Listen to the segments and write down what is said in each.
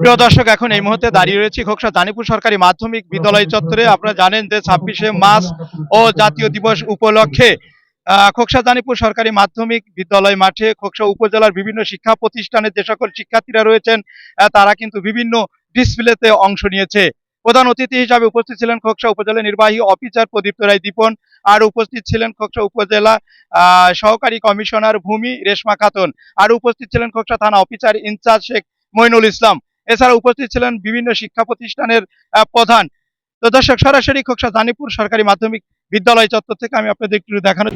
প্রিয় দর্শক, এখন এই মুহূর্তে দাঁড়িয়ে রয়েছি খোকসা জানিপুর সরকারি মাধ্যমিক বিদ্যালয় চত্বরে। আপনারা জানেন যে 26শে মার্চ ও জাতীয় দিবস উপলক্ষে খোকসা জানিপুর সরকারি মাধ্যমিক বিদ্যালয় মাঠে খোকসা উপজেলার বিভিন্ন শিক্ষা প্রতিষ্ঠানের যে সকল শিক্ষার্থীরা রয়েছেন তারা কিন্তু বিভিন্ন ডিসপ্লেতে অংশ নিয়েছে। প্রধান অতিথি হিসাবে উপস্থিত ছিলেন খোকসা উপজেলা নির্বাহী অফিসার প্রদীপ্ত রায় দীপন, আর উপস্থিত ছিলেন খোকসা উপজেলা সহকারী কমিশনার ভূমি রেশমা খাতুন, আর উপস্থিত ছিলেন খোকসা থানা অফিসার ইনচার্জ শেখ মইনুল ইসলাম। এছাড়া উপস্থিত ছিলেন বিভিন্ন শিক্ষা প্রতিষ্ঠানের প্রধান। তো দর্শক, সরাসরি খোকসা জানিপুর সরকারি মাধ্যমিক বিদ্যালয় চত্বর থেকে আমি আপনাদের একটু দেখানো।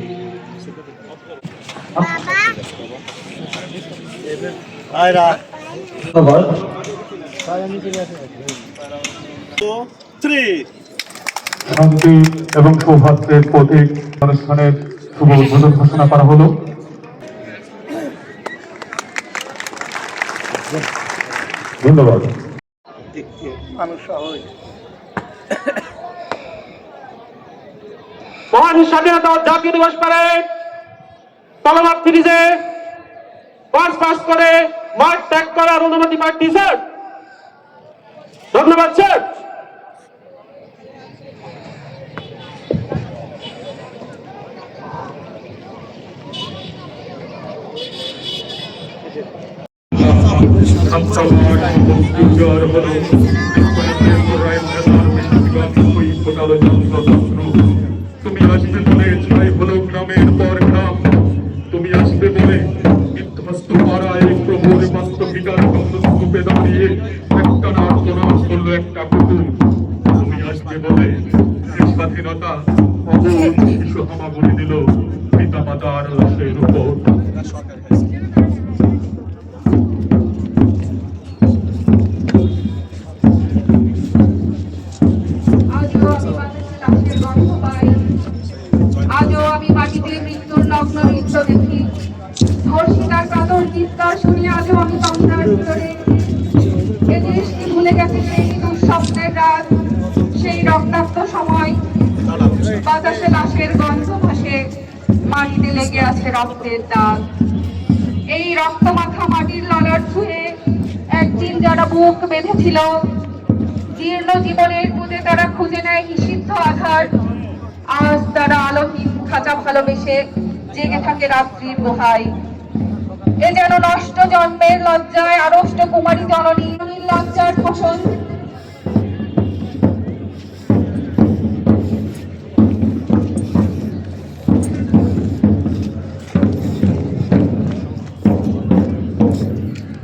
শান্তি এবং সৌহার্দ্যের প্রতীক অনুষ্ঠানের শুভ উদ্বোধন ঘোষণা করা হলো। ধন্যবাদ। মহান স্বাধীনতা জাতীয় দিবস প্যারেড তলবাদ সিরিজে পাস পাস করে মাঠ ত্যাগ করার অনুমতি পাচ্ছেন। ধন্যবাদ স্যার। তুমি আসবে বলে ছাই হলো গ্রামের পর গ্রাম, তুমি আসবে বলে বিধ্বস্ত পাড়ায় প্রভুর বাস্তবিকার স্তূপে দাঁড়িয়ে একটা আর্তনাদ করলো একটা কুকুর। তুমি আসবে বলে স্বাধীনতা অবুঝ শিশু হামাগুড়ি দিল পিতা মাতার লাশের উপর। আজও আমি মাটিতে মৃত্যুর নগ্ন নৃত্য দেখি, ধর্ষিতার কাতর চিৎকার শুনি আজও আমি তন্দ্রার ভিতরে। এ দেশ কি ভুলে গেছে সেই দুঃস্বপ্নের রাত, সেই রক্তাক্ত সময়? বাতাসে লাশের গন্ধ ভাসে, মাটিতে লেগে আছে রক্তের দাগ। এই রক্ত মাখা মাটির ললাট ছুঁয়ে একদিন যারা বুক বেঁধেছিল, জীর্ণ জীবনের বুঝে তারা খুঁজে নেয় নিষিদ্ধ আধার। আজ তারা আলোহীন খাঁচা ভালোবেসে জেগে থাকে রাত্রির গুহায়। এ যেন নষ্ট জন্মের লজ্জায় আড়ষ্ট কুমারী জননী লজ্জার ফসল।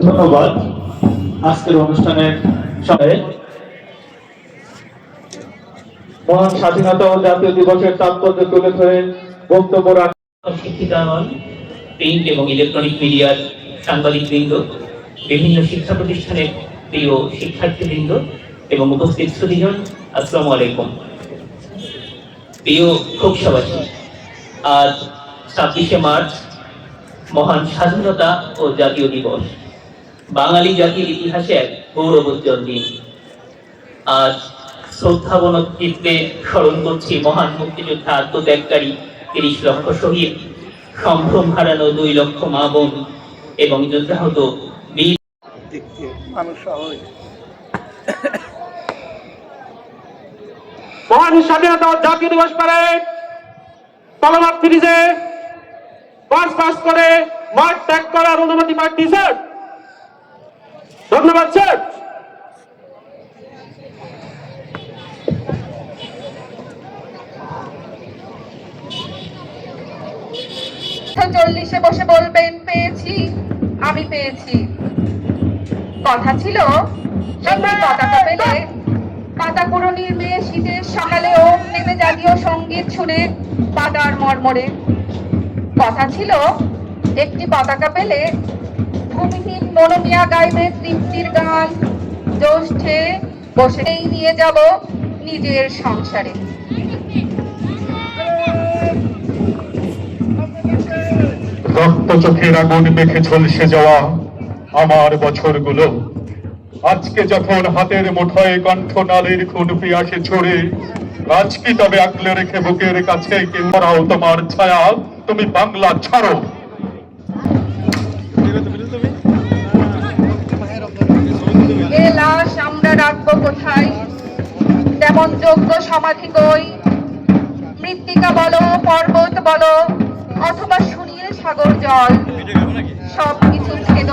ধন্যবাদ। আজকের অনুষ্ঠানের সময় মহান স্বাধীনতা ও জাতীয় দিবসের তাৎপর্য তুলে ধরে বক্তব্য রাখেন শিক্ষিতাগণ, প্রিন্ট এবং ইলেকট্রনিক মিডিয়ার সাংবাদিকবৃন্দ, বিভিন্ন শিক্ষা প্রতিষ্ঠানের প্রিয় শিক্ষার্থীবৃন্দ এবং উপস্থিত শ্রোতাগণ, আসসালামু আলাইকুম। প্রিয় খোকসাবাসী, আজ 26শে মার্চ মহান স্বাধীনতা ও জাতীয় দিবস, বাঙালি জাতির ইতিহাসে এক গৌরবোজ্জ্বল দিন। আজ শ্রদ্ধাবন চিত্তে স্মরণ করছি মহান মুক্তিযোদ্ধা আত্মত্যাগকারী 30 লক্ষ শহীদ, সম্ভ্রম হারানো 2 লক্ষ মা বোন এবং যুদ্ধাহত বীর মহান স্বাধীনতা জাতীয় দিবস প্যারেড তলবাদ সিরিজে পাস পাস করে মাঠ ত্যাগ করার অনুমতি পাচ্ছেন। ধন্যবাদ স্যার। 40-এ বসে বলবেন পেয়েছি, আমি পেয়েছি। কথা ছিল পতাকা পেলে পাতাকুড়নির মেয়ে শীতের সকালে ওম নেমে জাতীয় সঙ্গীত শুনে পাতার মর্মরে। কথা ছিল একটি পতাকা পেলে ভূমিহীন মনোমিয়া গাইবে তৃপ্তির গান, জ্যৈষ্ঠে বসেই নিয়ে যাব নিজের সংসারে। রক্ত চোখের আগুন মেখে ঝলসে যাওয়া আমার বছরগুলো আজকে যখন হাতের মুঠোয় কণ্ঠনালীর খুন পিয়াসে ছড়ে, আজ কি তবে আঁকলে রেখে বুকের কাছে কেউ পরাও তোমার ছায়া? তুমি বাংলা ছাড়ো। যোগ্য সমাধি কই, মৃত্তিকা বলো, পর্বত বলো, অথবা সুনীল সাগর জল, সবকিছু ছেদ।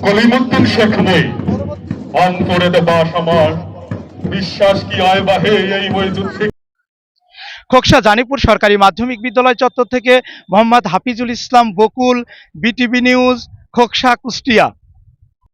কলিমুদ্দিন শেখ নেই অন্তরে বাস আমার, বিশ্বাস কি আয় বাহে এই বৈযুদ্ধে। খোকসা জানিপুর সরকারি মাধ্যমিক বিদ্যালয় চত্বর থেকে মোহাম্মদ হাফিজুল ইসলাম বকুল, বিটিভি নিউজ, খোকসা, কুষ্টিয়া।